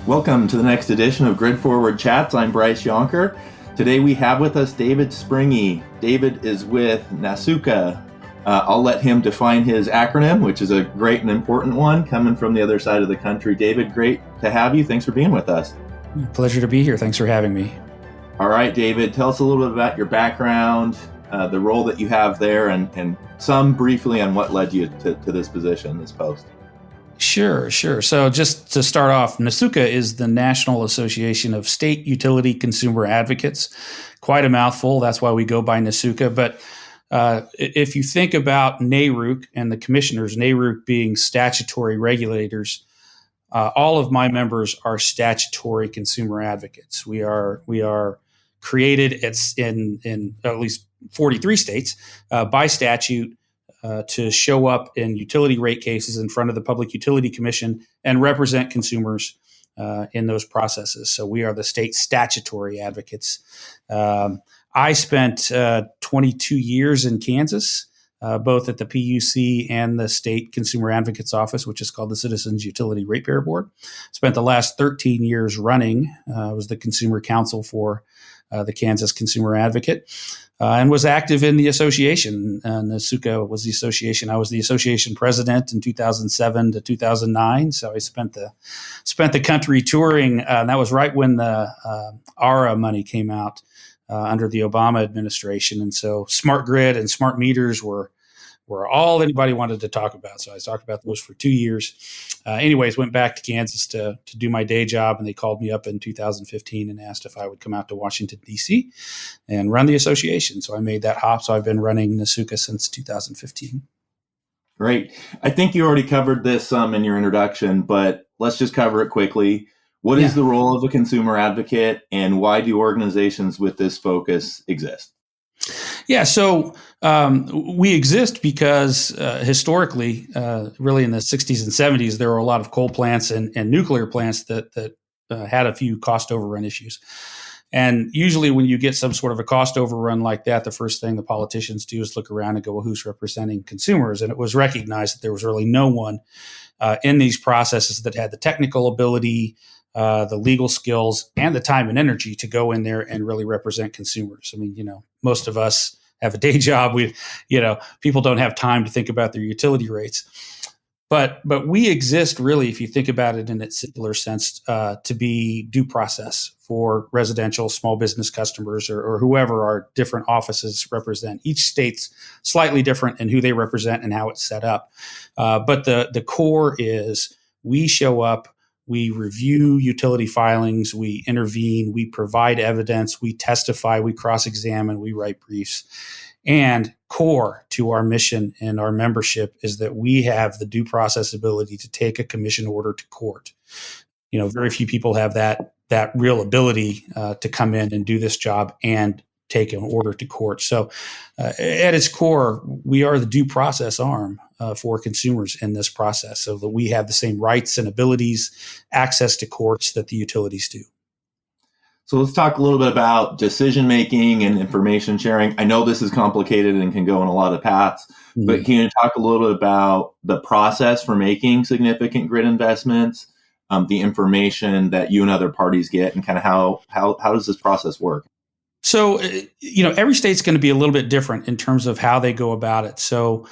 Welcome to the next edition of Grid Forward Chats. I'm Bryce Yonker. Today we have with us David Springe. David is with NASUCA. I'll let him define his acronym, which is a great and important one coming from the other side of the country. David, great to have you. Thanks for being with us. Pleasure to be here. Thanks for having me. All right, David, tell us a little bit about your background, the role that you have there, and some briefly on what led you to this position, this post. Sure. So just to start off, NASUCA is the National Association of State Utility Consumer Advocates. Quite a mouthful. That's why we go by NASUCA. But if you think about NARUC and the commissioners, NARUC being statutory regulators, all of my members are statutory consumer advocates. We are created in at least 43 states by statute to show up in utility rate cases in front of the Public Utility Commission and represent consumers in those processes. So we are the state statutory advocates. I spent 22 years in Kansas, both at the PUC and the State Consumer Advocates Office, which is called the Citizens Utility Ratepayer Board. Spent the last 13 years running, was the consumer counsel for the Kansas Consumer Advocate, and was active in the association. NASUCA was the association. I was the association president in 2007 to 2009. So I spent the country touring. That was right when the ARA money came out under the Obama administration. And so smart grid and smart meters were all anybody wanted to talk about. So I talked about those for 2 years. Anyways, went back to Kansas to do my day job, and they called me up in 2015 and asked if I would come out to Washington, D.C. and run the association. So I made that hop. So I've been running NASUCA since 2015. Great. I think you already covered this in your introduction, but let's just cover it quickly. What is the role of a consumer advocate, and why do organizations with this focus exist? Yeah, so we exist because historically, really in the 60s and 70s, there were a lot of coal plants and nuclear plants that had a few cost overrun issues. And usually when you get some sort of a cost overrun like that, the first thing the politicians do is look around and go, well, who's representing consumers? And it was recognized that there was really no one in these processes that had the technical ability, the legal skills, and the time and energy to go in there and really represent consumers. I mean, most of us have a day job. People don't have time to think about their utility rates. But we exist really, if you think about it in its simpler sense, to be due process for residential small business customers or whoever our different offices represent. Each state's slightly different in who they represent and how it's set up. But the core is we show up, we review utility filings, we intervene, we provide evidence, we testify, we cross-examine, we write briefs. And core to our mission and our membership is that we have the due process ability to take a commission order to court. Very few people have that real ability to come in and do this job and take an order to court. So at its core, we are the due process arm for consumers in this process, so that we have the same rights and abilities, access to courts that the utilities do. So let's talk a little bit about decision-making and information sharing. I know this is complicated and can go in a lot of paths, but can you talk a little bit about the process for making significant grid investments, the information that you and other parties get, and kind of how does this process work? So, every state's going to be a little bit different in terms of how they go about it. So,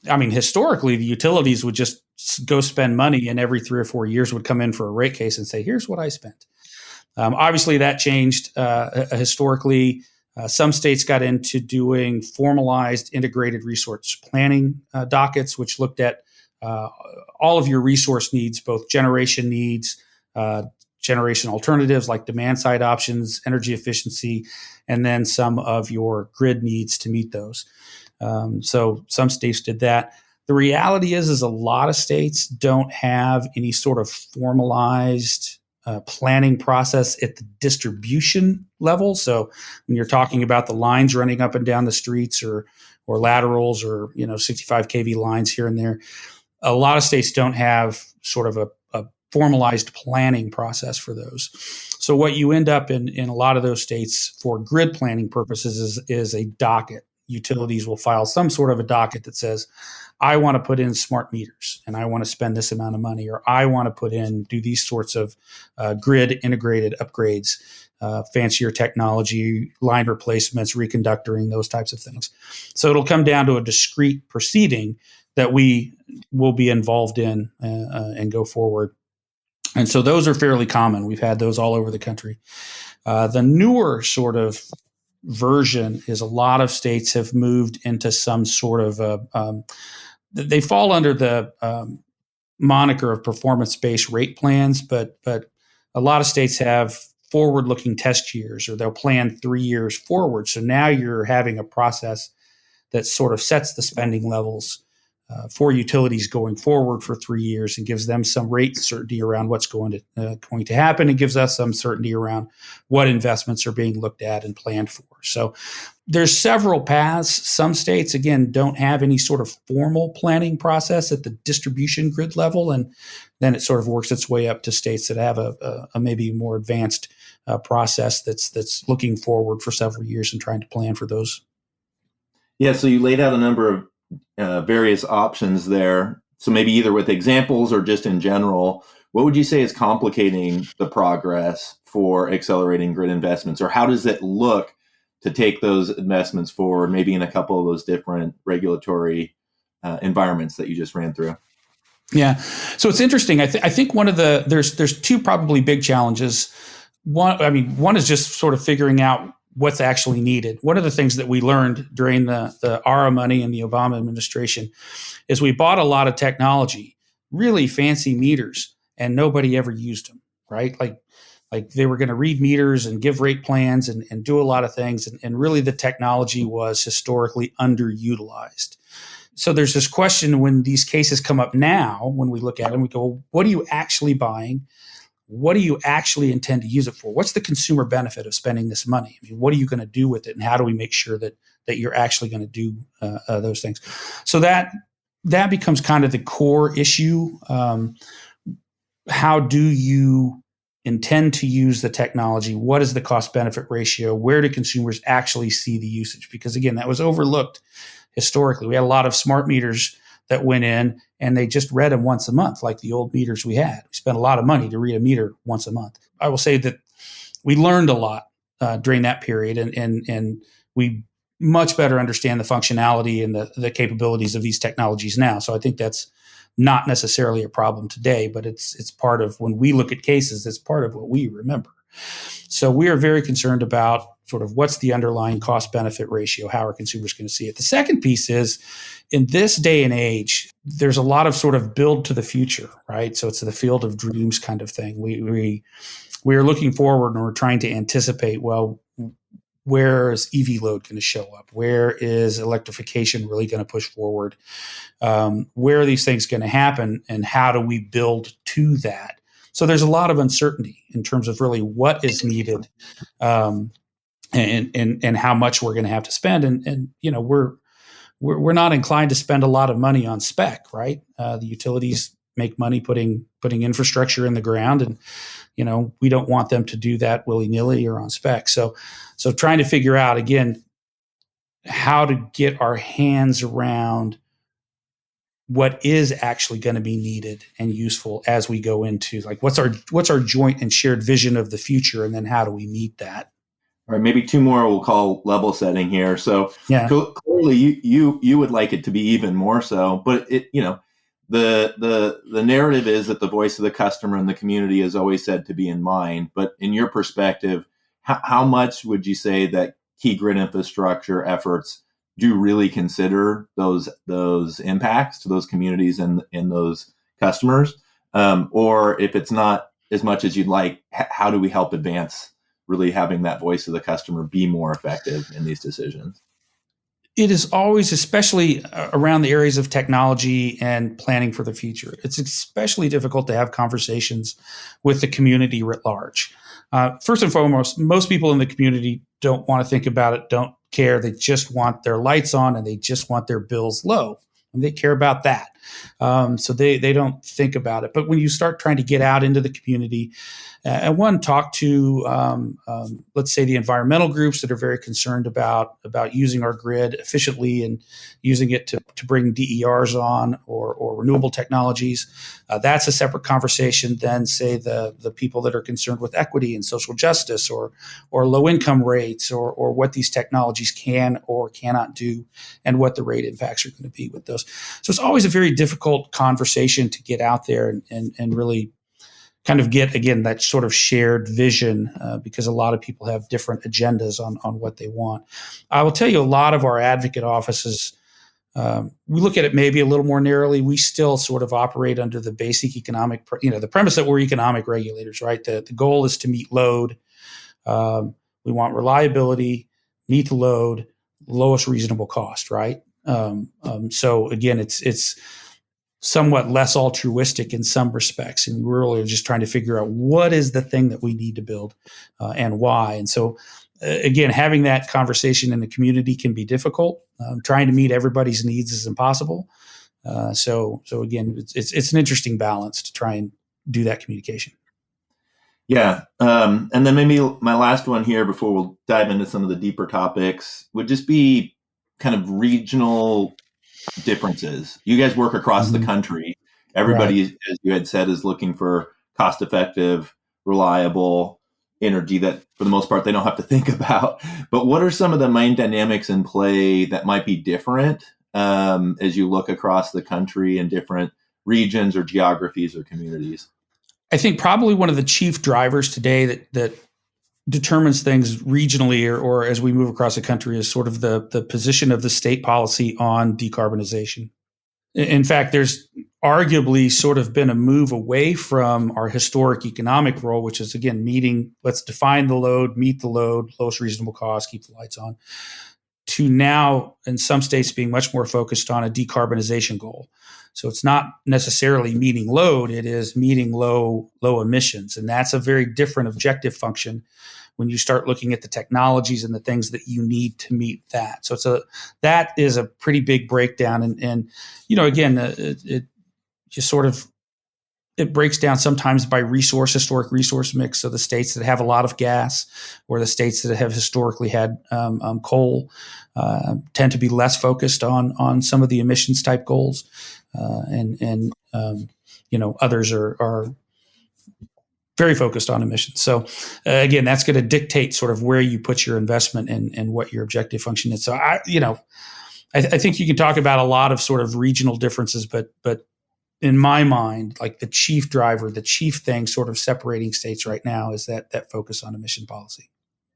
historically, the utilities would just go spend money, and every 3 or 4 years would come in for a rate case and say, here's what I spent. Obviously, that changed historically. Some states got into doing formalized integrated resource planning dockets, which looked at all of your resource needs, both generation needs, generation alternatives like demand side options, energy efficiency, and then some of your grid needs to meet those. So some states did that. The reality is a lot of states don't have any sort of formalized planning process at the distribution level. So when you're talking about the lines running up and down the streets or laterals or 65 kV lines here and there, a lot of states don't have sort of a formalized planning process for those. So what you end up in a lot of those states for grid planning purposes is a docket. utilities will file some sort of a docket that says, I want to put in smart meters and I want to spend this amount of money, or I want to do these sorts of grid integrated upgrades, fancier technology, line replacements, reconductoring, those types of things. So it'll come down to a discrete proceeding that we will be involved in and go forward. And so those are fairly common. We've had those all over the country. The newer sort of version is a lot of states have moved into some sort of they fall under the moniker of performance-based rate plans, but a lot of states have forward-looking test years, or they'll plan 3 years forward. So now you're having a process that sort of sets the spending levels for utilities going forward for 3 years and gives them some rate certainty around what's going to happen, and gives us some certainty around what investments are being looked at and planned for. So there's several paths. Some states, again, don't have any sort of formal planning process at the distribution grid level, and then it sort of works its way up to states that have a maybe more advanced process that's looking forward for several years and trying to plan for those. Yeah, so you laid out a number of various options there. So maybe either with examples or just in general, what would you say is complicating the progress for accelerating grid investments, or how does it look to take those investments forward, maybe in a couple of those different regulatory environments that you just ran through? Yeah, so it's interesting. I think one of there's two probably big challenges. One is just sort of figuring out what's actually needed. One of the things that we learned during the ARA money in the Obama administration is we bought a lot of technology, really fancy meters, and nobody ever used them, right? Like they were going to read meters and give rate plans and do a lot of things. And really the technology was historically underutilized. So there's this question when these cases come up now, when we look at them, we go, well, what are you actually buying? What do you actually intend to use it for? What's the consumer benefit of spending this money? I mean, what are you going to do with it? And how do we make sure that you're actually going to do those things? So that becomes kind of the core issue. How do you intend to use the technology? What is the cost benefit ratio? Where do consumers actually see the usage? Because again, that was overlooked historically. We had a lot of smart meters that went in and they just read them once a month, like the old meters we had. We spent a lot of money to read a meter once a month. I will say that we learned a lot during that period, and we much better understand the functionality and the capabilities of these technologies now. So I think that's not necessarily a problem today, but it's part of, when we look at cases, it's part of what we remember. So we are very concerned about sort of what's the underlying cost benefit ratio, how are consumers going to see it. The second piece is, in this day and age, there's a lot of sort of build to the future, right? So it's the field of dreams kind of thing. We are looking forward and we're trying to anticipate, well, where is EV load going to show up? Where is electrification really going to push forward? Where are these things going to happen, and how do we build to that? So there's a lot of uncertainty in terms of really what is needed, and how much we're going to have to spend. And you know, we're not inclined to spend a lot of money on spec, right? The utilities make money putting infrastructure in the ground, and you know, we don't want them to do that willy-nilly or on spec. So trying to figure out, again, how to get our hands around what is actually going to be needed and useful as we go into, like, what's our joint and shared vision of the future, and then how do we meet that? All right, maybe two more we'll call level setting here. So yeah. Clearly you would like it to be even more so, but it, you know, the narrative is that the voice of the customer and the community is always said to be in mind. But in your perspective, how much would you say that key grid infrastructure efforts do really consider those impacts to those communities and those customers? Or if it's not as much as you'd like, how do we help advance really having that voice of the customer be more effective in these decisions? It is always, especially around the areas of technology and planning for the future, it's especially difficult to have conversations with the community writ large. First and foremost, most people in the community don't want to think about it, don't care. They just want their lights on and they just want their bills low. And they care about that. So they don't think about it. But when you start trying to get out into the community, and talk to, let's say, the environmental groups that are very concerned about using our grid efficiently and using it to bring DERs on or renewable technologies. That's a separate conversation than, say, the people that are concerned with equity and social justice or low income rates or what these technologies can or cannot do and what the rate impacts are going to be with those. So it's always a very difficult conversation to get out there and really kind of get, again, that sort of shared vision because a lot of people have different agendas on what they want. I will tell you, a lot of our advocate offices, we look at it maybe a little more narrowly. We still sort of operate under the basic economic, the premise that we're economic regulators, right? The goal is to meet load. We want reliability, meet the load, lowest reasonable cost, right? So again, it's somewhat less altruistic in some respects. And we're really just trying to figure out what is the thing that we need to build and why. And so, again, having that conversation in the community can be difficult. Trying to meet everybody's needs is impossible. So again, it's an interesting balance to try and do that communication. Yeah. And then maybe my last one here before we'll dive into some of the deeper topics would just be kind of regional differences. You guys work across the country. Everybody, right, as you had said, is looking for cost-effective, reliable energy that, for the most part, they don't have to think about. But what are some of the main dynamics in play that might be different as you look across the country in different regions or geographies or communities? I think probably one of the chief drivers today that determines things regionally or as we move across the country is sort of the position of the state policy on decarbonization. In fact, there's arguably sort of been a move away from our historic economic role, which is, again, let's define the load, meet the load, lowest reasonable cost, keep the lights on, to now in some states being much more focused on a decarbonization goal. So it's not necessarily meeting load, it is meeting low emissions. And that's a very different objective function when you start looking at the technologies and the things that you need to meet that. So that is a pretty big breakdown. And again, it just sort of, it breaks down sometimes by historic resource mix. So the states that have a lot of gas or the states that have historically had coal tend to be less focused on some of the emissions type goals. And others are very focused on emissions. So again, that's going to dictate sort of where you put your investment and what your objective function is. So I think you can talk about a lot of sort of regional differences, but in my mind, like the chief driver, the chief thing sort of separating states right now is that focus on emission policy.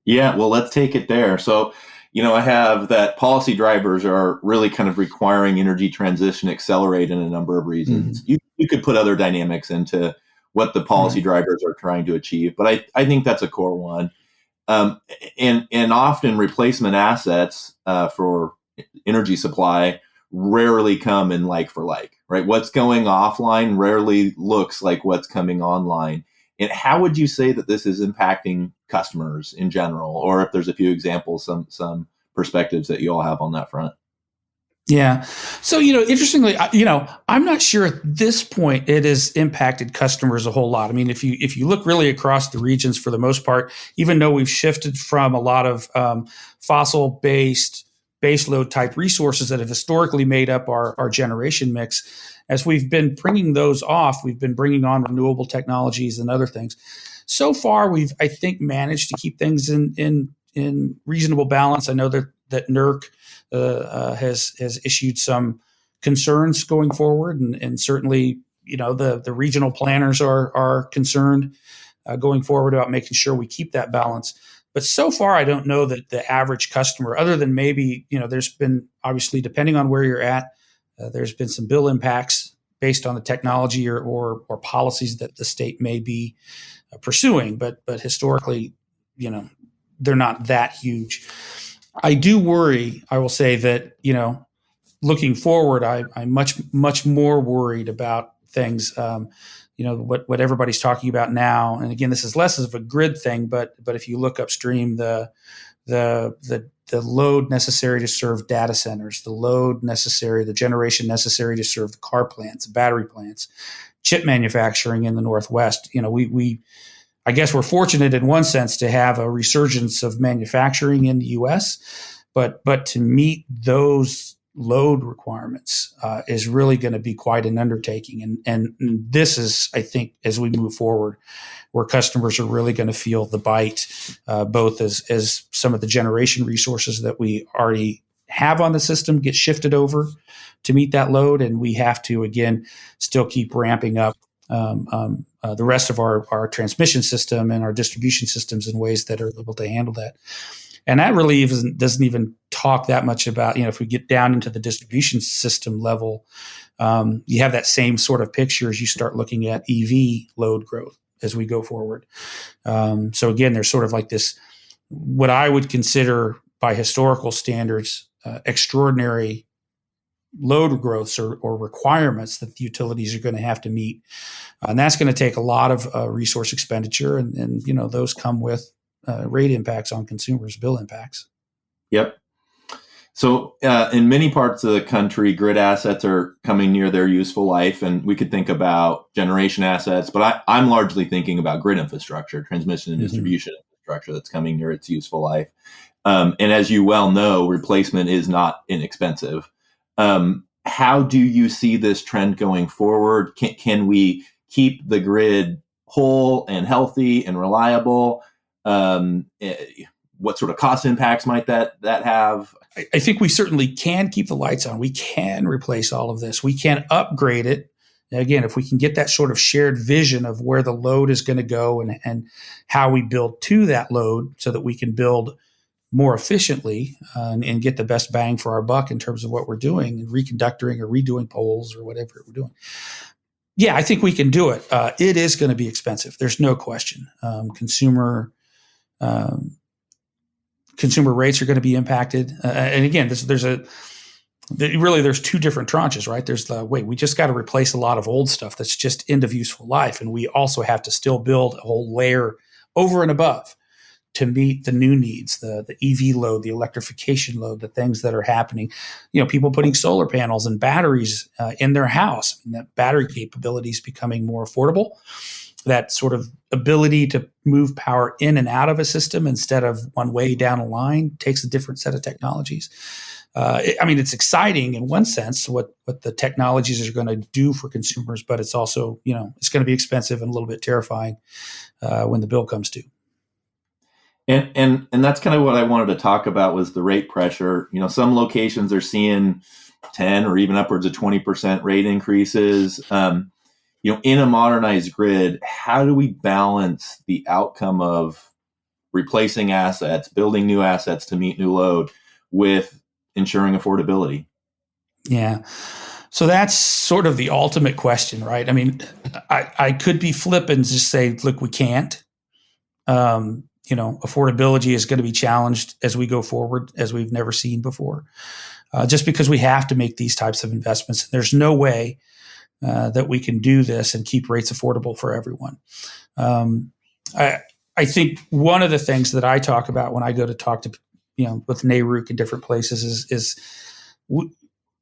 Yeah, well, let's take it there. So, I have that policy drivers are really kind of requiring energy transition accelerate in a number of reasons. Mm-hmm. You could put other dynamics into what the policy drivers are trying to achieve, but I think that's a core one. And often replacement assets for energy supply rarely come in like for like, right? What's going offline rarely looks like what's coming online. And how would you say that this is impacting customers in general, or if there's a few examples, some perspectives that you all have on that front? Yeah. So, interestingly, I'm not sure at this point it has impacted customers a whole lot. I mean, if you look really across the regions, for the most part, even though we've shifted from a lot of fossil-based baseload type resources that have historically made up our generation mix, as we've been bringing those off, we've been bringing on renewable technologies and other things. So far, we've, I think, managed to keep things in reasonable balance. I know that NERC has issued some concerns going forward, and certainly, the regional planners are concerned going forward about making sure we keep that balance. But so far, I don't know that the average customer, other than maybe, there's been, obviously, depending on where you're at, there's been some bill impacts based on the technology or policies that the state may be pursuing. But historically, they're not that huge. I do worry, I will say that, looking forward, I'm much more worried about things, what everybody's talking about now. And again, this is less of a grid thing, but if you look upstream, the the load necessary to serve data centers, the generation necessary to serve the car plants, battery plants, chip manufacturing in the Northwest. I guess we're fortunate in one sense to have a resurgence of manufacturing in the U.S., but to meet those load requirements is really going to be quite an undertaking. And this is, I think, as we move forward, where customers are really going to feel the bite, both as some of the generation resources that we already have on the system get shifted over to meet that load, and we have to, again, still keep ramping up the rest of our transmission system and our distribution systems in ways that are able to handle that. And that really doesn't even talk that much about, if we get down into the distribution system level, you have that same sort of picture as you start looking at EV load growth as we go forward. So again, there's sort of like this, what I would consider by historical standards, extraordinary load growths or requirements that the utilities are going to have to meet. And that's going to take a lot of resource expenditure. And those come with rate impacts on consumers, bill impacts. Yep. So in many parts of the country, grid assets are coming near their useful life, and we could think about generation assets, but I'm largely thinking about grid infrastructure, transmission and distribution infrastructure that's coming near its useful life. And as you well know, replacement is not inexpensive. How do you see this trend going forward? Can we keep the grid whole and healthy and reliable? What sort of cost impacts might that have? I think we certainly can keep the lights on. We can replace all of this. We can upgrade it. Again, if we can get that sort of shared vision of where the load is going to go and how we build to that load so that we can build more efficiently and get the best bang for our buck in terms of what we're doing and reconductoring or redoing poles or whatever we're doing. Yeah, I think we can do it. It is going to be expensive. There's no question. Consumer rates are going to be impacted. And again, there's two different tranches, right? There's we just got to replace a lot of old stuff that's just end of useful life. And we also have to still build a whole layer over and above to meet the new needs, the EV load, the electrification load, the things that are happening. People putting solar panels and batteries in their house. And that battery capability is becoming more affordable. That sort of ability to move power in and out of a system instead of one way down a line takes a different set of technologies. It's exciting in one sense what the technologies are going to do for consumers, but it's also, it's going to be expensive and a little bit terrifying when the bill comes due. And that's kind of what I wanted to talk about was the rate pressure. Some locations are seeing 10 or even upwards of 20% rate increases. In a modernized grid, how do we balance the outcome of replacing assets, building new assets to meet new load with ensuring affordability? Yeah. So that's sort of the ultimate question, right? I could be flippant and just say, look, we can't. Affordability is going to be challenged as we go forward, as we've never seen before, just because we have to make these types of investments. There's no way that we can do this and keep rates affordable for everyone. I think one of the things that I talk about when I go to talk to, with NARUC in different places is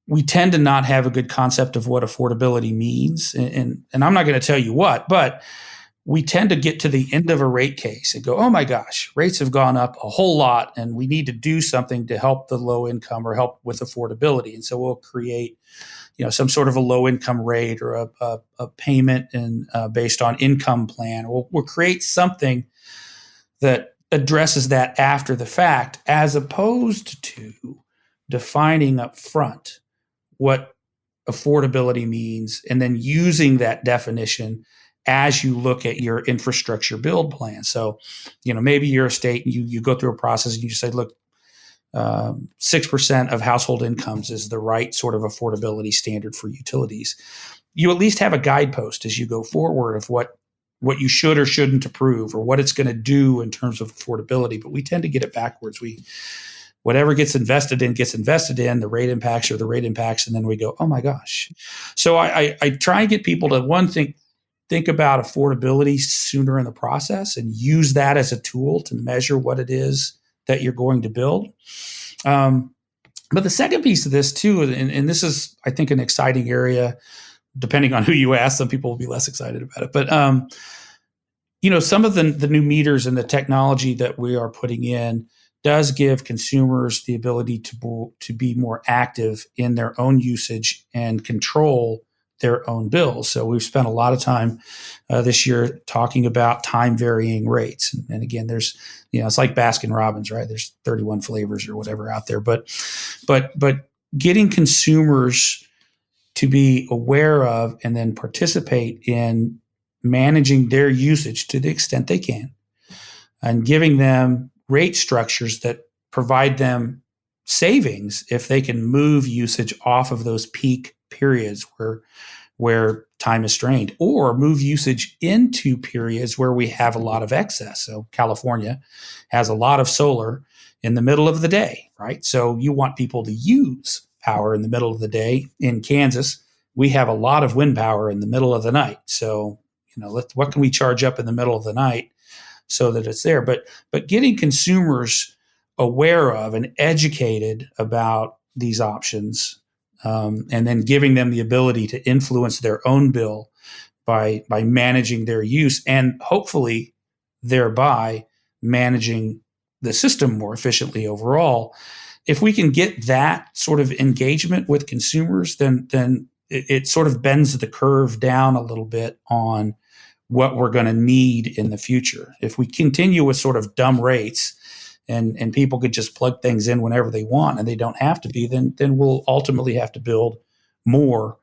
we tend to not have a good concept of what affordability means. And I'm not going to tell you what, but we tend to get to the end of a rate case and go, oh my gosh, rates have gone up a whole lot and we need to do something to help the low income or help with affordability. And so we'll create some sort of a low income rate or a payment and based on income plan. We'll create something that addresses that after the fact, as opposed to defining up front what affordability means and then using that definition as you look at your infrastructure build plan. So, maybe you're a state and you go through a process and you say, look, 6% of household incomes is the right sort of affordability standard for utilities. You at least have a guidepost as you go forward of what you should or shouldn't approve or what it's going to do in terms of affordability. But we tend to get it backwards. Whatever gets invested in, the rate impacts are the rate impacts. And then we go, oh my gosh. So I try and get people to think about affordability sooner in the process and use that as a tool to measure what it is that you're going to build. But the second piece of this too, and this is, I think, an exciting area, depending on who you ask. Some people will be less excited about it. But, some of the new meters and the technology that we are putting in does give consumers the ability to be more active in their own usage and control their own bills. So we've spent a lot of time this year talking about time varying rates. And again, there's, it's like Baskin Robbins, right? There's 31 flavors or whatever out there, but getting consumers to be aware of and then participate in managing their usage to the extent they can, and giving them rate structures that provide them savings if they can move usage off of those peak periods where time is strained, or move usage into periods where we have a lot of excess. So California has a lot of solar in the middle of the day, right? So you want people to use power in the middle of the day. In Kansas, we have a lot of wind power in the middle of the night. So, what can we charge up in the middle of the night so that it's there? But getting consumers aware of and educated about these options, and then giving them the ability to influence their own bill by managing their use, and hopefully thereby managing the system more efficiently overall. If we can get that sort of engagement with consumers, then it sort of bends the curve down a little bit on what we're going to need in the future. If we continue with sort of dumb rates and people could just plug things in whenever they want and they don't have to be, then we'll ultimately have to build more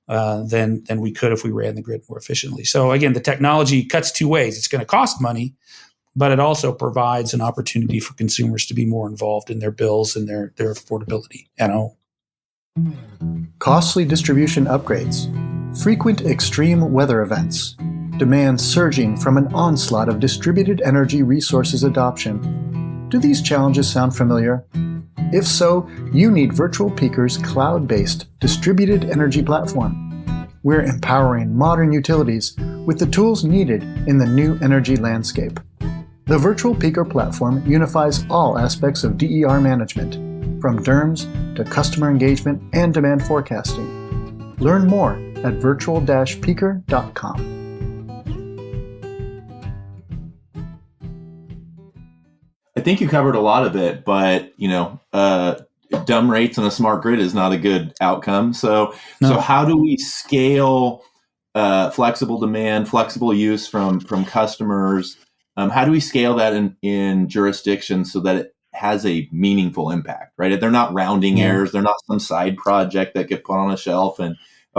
than we could if we ran the grid more efficiently. So again, the technology cuts two ways. It's going to cost money, but it also provides an opportunity for consumers to be more involved in their bills and their affordability at home. Costly distribution upgrades, frequent extreme weather events, demand surging from an onslaught of distributed energy resources adoption. Do these challenges sound familiar? If so, you need Virtual Peaker's cloud-based distributed energy platform. We're empowering modern utilities with the tools needed in the new energy landscape. The Virtual Peaker platform unifies all aspects of DER management, from DERMS to customer engagement and demand forecasting. Learn more at virtual-peaker.com. I think you covered a lot of it, but dumb rates on a smart grid is not a good outcome. So how do we scale flexible demand, flexible use from customers? How do we scale that in jurisdictions so that it has a meaningful impact, right? They're not rounding errors. They're not some side project that get put on a shelf and,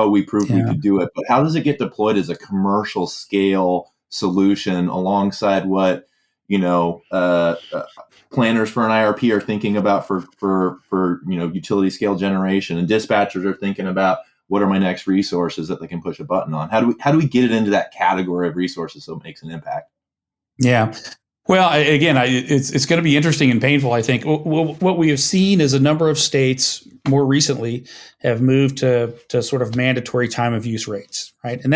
we proved we could do it. But how does it get deployed as a commercial scale solution alongside what, planners for an IRP are thinking about for utility scale generation, and dispatchers are thinking about what are my next resources that they can push a button on? How do we get it into that category of resources so it makes an impact? Yeah. Well, again, it's going to be interesting and painful, I think. What we have seen is a number of states more recently have moved to sort of mandatory time of use rates, right? And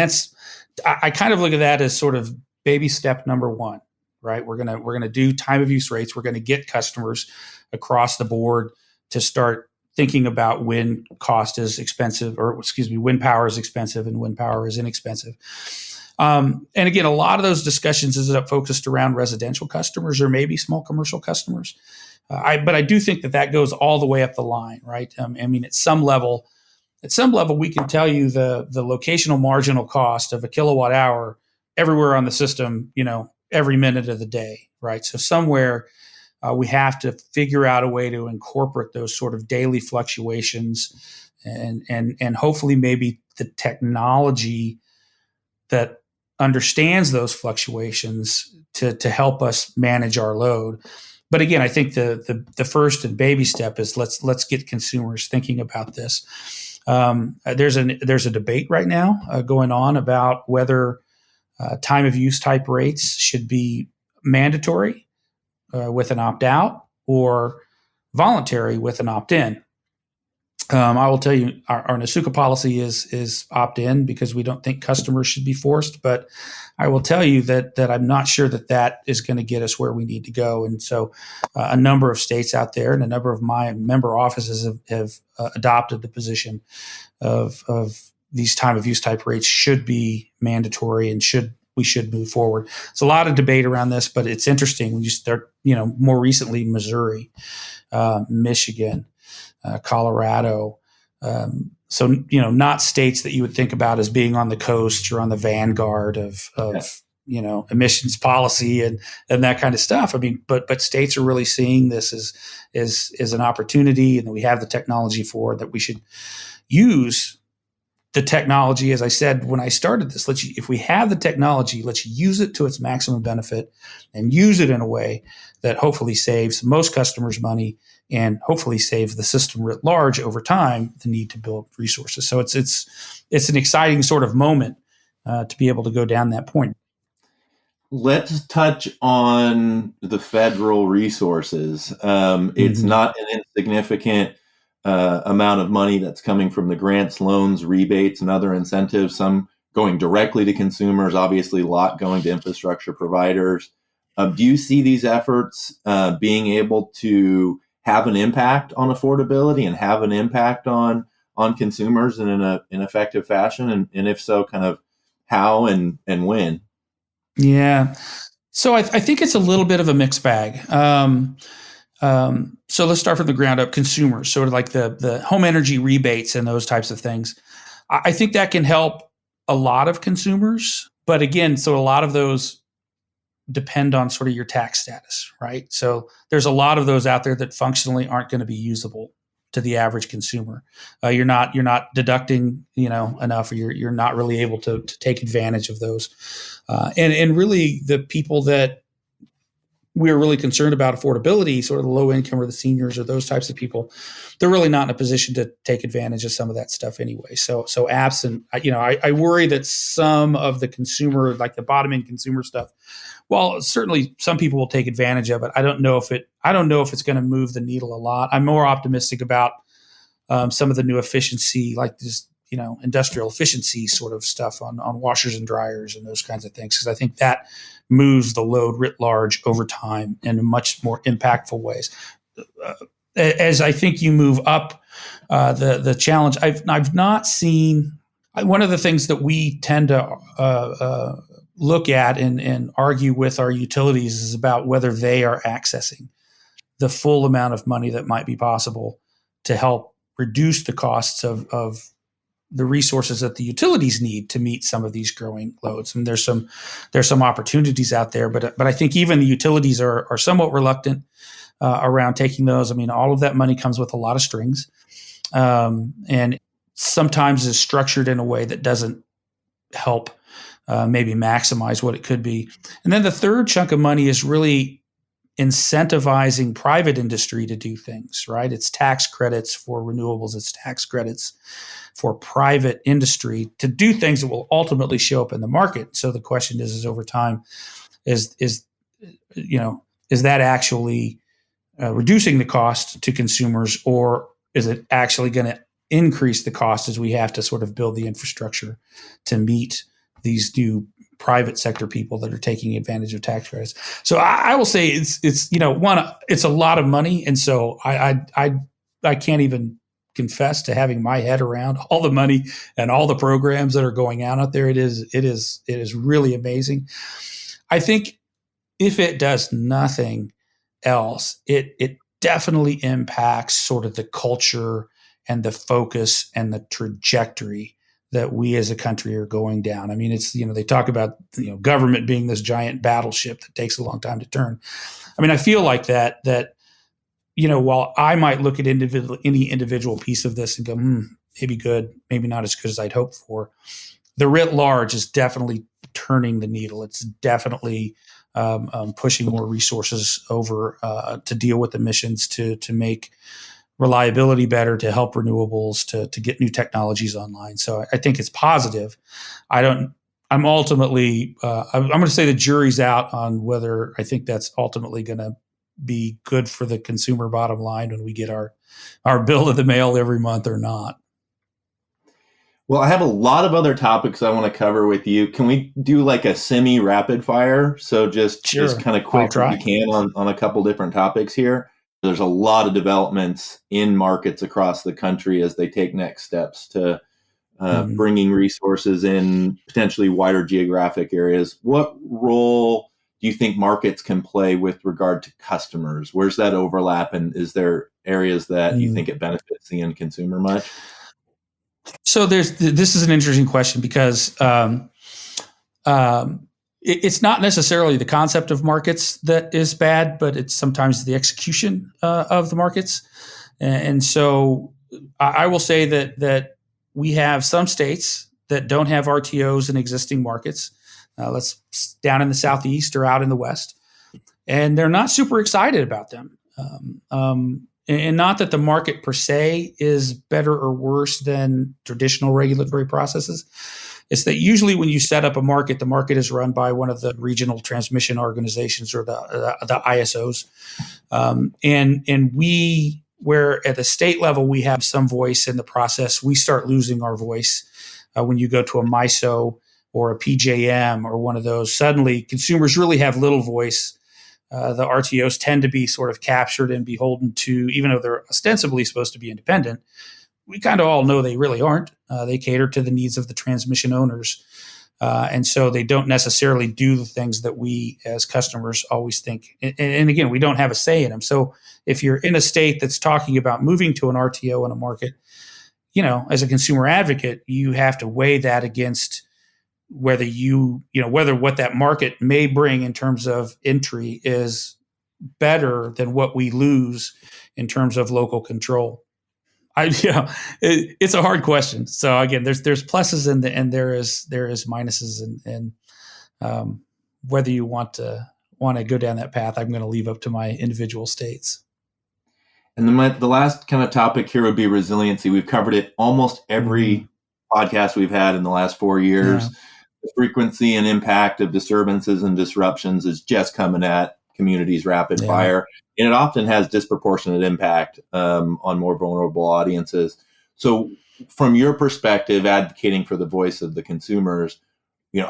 I kind of look at that as sort of baby step number one, right? We're gonna do time of use rates. We're going to get customers across the board to start thinking about when cost is expensive, when power is expensive and when power is inexpensive. And again, a lot of those discussions is focused around residential customers or maybe small commercial customers. But I do think that goes all the way up the line, right? At some level, we can tell you the locational marginal cost of a kilowatt hour everywhere on the system, every minute of the day, right? So somewhere we have to figure out a way to incorporate those sort of daily fluctuations, and hopefully maybe the technology that understands those fluctuations to help us manage our load. But again, I think the first and baby step is let's get consumers thinking about this. There's a debate right now going on about whether time of use type rates should be mandatory with an opt out or voluntary with an opt in. I will tell you, our NASUCA policy is opt-in because we don't think customers should be forced. But I will tell you that I'm not sure that is going to get us where we need to go. And so, a number of states out there and a number of my member offices have adopted the position of these time of use type rates should be mandatory and we should move forward. There's a lot of debate around this, but it's interesting when you start, more recently, Missouri, Michigan, Colorado. So, not states that you would think about as being on the coast or on the vanguard of emissions policy and that kind of stuff. I mean, but states are really seeing this as an opportunity, and that we have the technology for it, that we should use the technology. As I said when I started this, if we have the technology, let's use it to its maximum benefit and use it in a way that hopefully saves most customers money and hopefully saves the system writ large over time the need to build resources. So it's an exciting sort of moment to be able to go down that point. Let's touch on the federal resources. It's not an insignificant amount of money that's coming from the grants, loans, rebates, and other incentives, some going directly to consumers, obviously a lot going to infrastructure providers. Do you see these efforts being able to have an impact on affordability and have an impact on consumers in an effective fashion? And if so, kind of how and when? Yeah. So I think it's a little bit of a mixed bag. So let's start from the ground up. Consumers, sort of like the home energy rebates and those types of things. I think that can help a lot of consumers. But again, so a lot of those depend on sort of your tax status, right? So there's a lot of those out there that functionally aren't going to be usable to the average consumer. You're not deducting, enough, or you're not really able to take advantage of those. And really the people that we're really concerned about affordability, sort of the low income or the seniors or those types of people, they're really not in a position to take advantage of some of that stuff anyway. So absent, I worry that some of the consumer, like the bottom end consumer stuff, while certainly some people will take advantage of it, I don't know if it's going to move the needle a lot. I'm more optimistic about some of the new efficiency, like this, industrial efficiency sort of stuff on washers and dryers and those kinds of things, because I think that moves the load writ large over time in much more impactful ways. As I think you move up the challenge, I've not seen one of the things that we tend to look at and argue with our utilities is about whether they are accessing the full amount of money that might be possible to help reduce the costs of the resources that the utilities need to meet some of these growing loads. And there's some opportunities out there, but I think even the utilities are somewhat reluctant around taking those. I mean, all of that money comes with a lot of strings, and sometimes is structured in a way that doesn't help maybe maximize what it could be. And then the third chunk of money is really incentivizing private industry to do things, right? It's tax credits for renewables. It's tax credits for private industry to do things that will ultimately show up in the market. So the question is over time, is that actually reducing the cost to consumers, or is it actually going to increase the cost as we have to sort of build the infrastructure to meet these new private sector people that are taking advantage of tax credits? So I will say it's a lot of money, and so I can't even confess to having my head around all the money and all the programs that are going out there. It is really amazing. I think if it does nothing else, it definitely impacts sort of the culture and the focus and the trajectory that we as a country are going down. I mean, it's, they talk about, government being this giant battleship that takes a long time to turn. I mean, I feel like that, while I might look at any individual piece of this and go, maybe good, maybe not as good as I'd hoped for, the writ large is definitely turning the needle. It's definitely pushing more resources over to deal with emissions, to make reliability better, to help renewables, to get new technologies online. So I think it's positive. I'm ultimately, I'm going to say the jury's out on whether I think that's ultimately going to be good for the consumer bottom line when we get our bill in the mail every month or not. Well, I have a lot of other topics I want to cover with you. Can we do like a semi rapid fire? So just Sure. kind of quick if you can on a couple different topics here. There's a lot of developments in markets across the country as they take next steps to bringing resources in potentially wider geographic areas. What role do you think markets can play with regard to customers? Where's that overlap? And is there areas that you think it benefits the end consumer much? So this is an interesting question because it's not necessarily the concept of markets that is bad, but it's sometimes the execution of the markets. And so I will say that we have some states that don't have RTOs in existing markets. Let's down in the Southeast or out in the West, and they're not super excited about them. And not that the market per se is better or worse than traditional regulatory processes. It's that usually when you set up a market, the market is run by one of the regional transmission organizations or the ISOs. And we, where at the state level, we have some voice in the process, we start losing our voice. When you go to a MISO or a PJM or one of those, suddenly consumers really have little voice. The RTOs tend to be sort of captured and beholden to, even though they're ostensibly supposed to be independent, we kind of all know they really aren't. They cater to the needs of the transmission owners. And so they don't necessarily do the things that we as customers always think. And again, we don't have a say in them. So if you're in a state that's talking about moving to an RTO in a market, as a consumer advocate, you have to weigh that against whether whether what that market may bring in terms of entry is better than what we lose in terms of local control. It's a hard question. So again, there's pluses and there is minuses, and whether you want to go down that path, I'm going to leave up to my individual states. And the last kind of topic here would be resiliency. We've covered it almost every podcast we've had in the last 4 years. Yeah. The frequency and impact of disturbances and disruptions is just coming at communities rapid fire. And it often has disproportionate impact on more vulnerable audiences. So from your perspective, advocating for the voice of the consumers,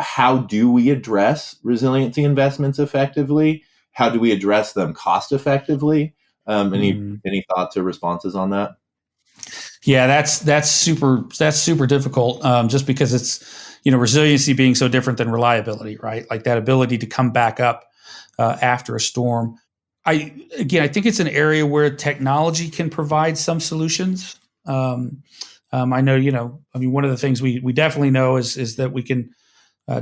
how do we address resiliency investments effectively? How do we address them cost effectively? Any thoughts or responses on that? Yeah, that's super difficult, just because it's, resiliency being so different than reliability, right? Like that ability to come back up after a storm. I think it's an area where technology can provide some solutions. I know, one of the things we definitely know is that we can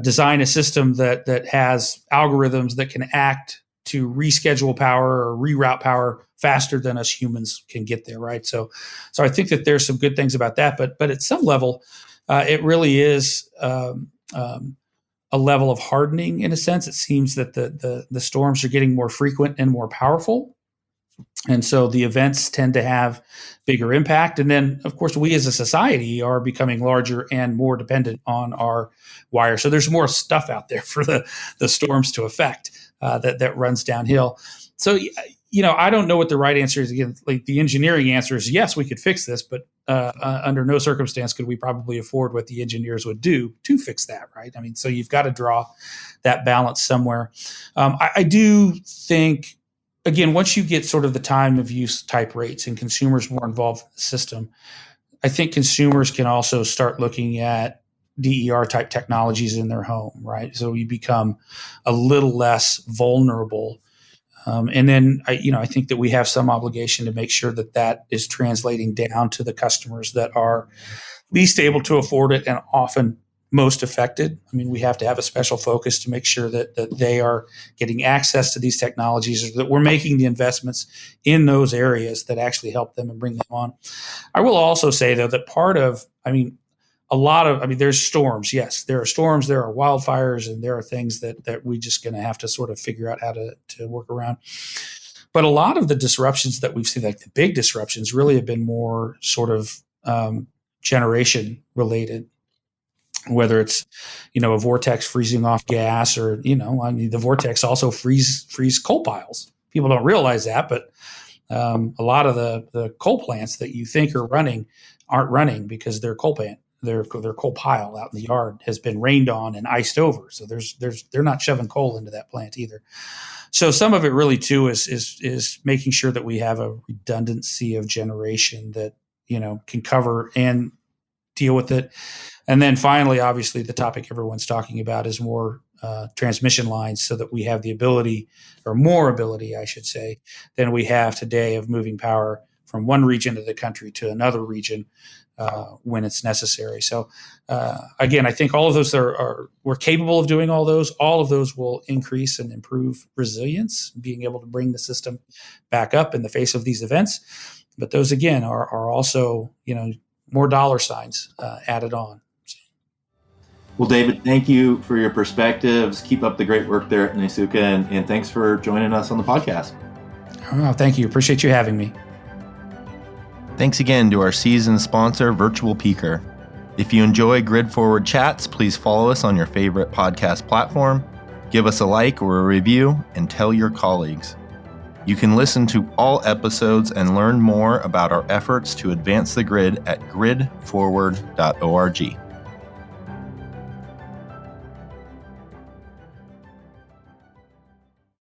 design a system that has algorithms that can act to reschedule power or reroute power faster than us humans can get there, right? So I think that there's some good things about that, but at some level, it really is a level of hardening in a sense. It seems that the storms are getting more frequent and more powerful. And so the events tend to have bigger impact. And then, of course, we as a society are becoming larger and more dependent on our wire. So there's more stuff out there for the storms to affect that runs downhill. So, I don't know what the right answer is. Again, like the engineering answer is yes, we could fix this, but under no circumstance could we probably afford what the engineers would do to fix that, right? So you've got to draw that balance somewhere. I do think, again, once you get sort of the time of use type rates and consumers more involved in the system, I think consumers can also start looking at DER type technologies in their home, right? So you become a little less vulnerable. And then I think that we have some obligation to make sure that is translating down to the customers that are least able to afford it and often most affected. We have to have a special focus to make sure that they are getting access to these technologies, or that we're making the investments in those areas that actually help them and bring them on. I will also say, though, that part of, there's storms. Yes, there are storms, there are wildfires, and there are things that we just going to have to sort of figure out how to work around. But a lot of the disruptions that we've seen, like the big disruptions, really have been more sort of generation related. Whether it's, a vortex freezing off gas, or, the vortex also freeze coal piles, People don't realize that, but a lot of the coal plants that you think are running aren't running because their coal pile out in the yard has been rained on and iced over. So they're not shoving coal into that plant either. So some of it really too is making sure that we have a redundancy of generation that, can cover and deal with it. And then finally, obviously, the topic everyone's talking about is more transmission lines, so that we have the ability, or more ability, I should say, than we have today of moving power from one region of the country to another region when it's necessary. So again, I think all of those we're capable of doing all those. All of those will increase and improve resilience, being able to bring the system back up in the face of these events. But those, again, are also, more dollar signs added on. Well, David, thank you for your perspectives. Keep up the great work there at NASUCA, and thanks for joining us on the podcast. Oh, thank you. Appreciate you having me. Thanks again to our season sponsor, Virtual Peaker. If you enjoy Grid Forward Chats, please follow us on your favorite podcast platform, give us a like or a review, and tell your colleagues. You can listen to all episodes and learn more about our efforts to advance the grid at gridforward.org.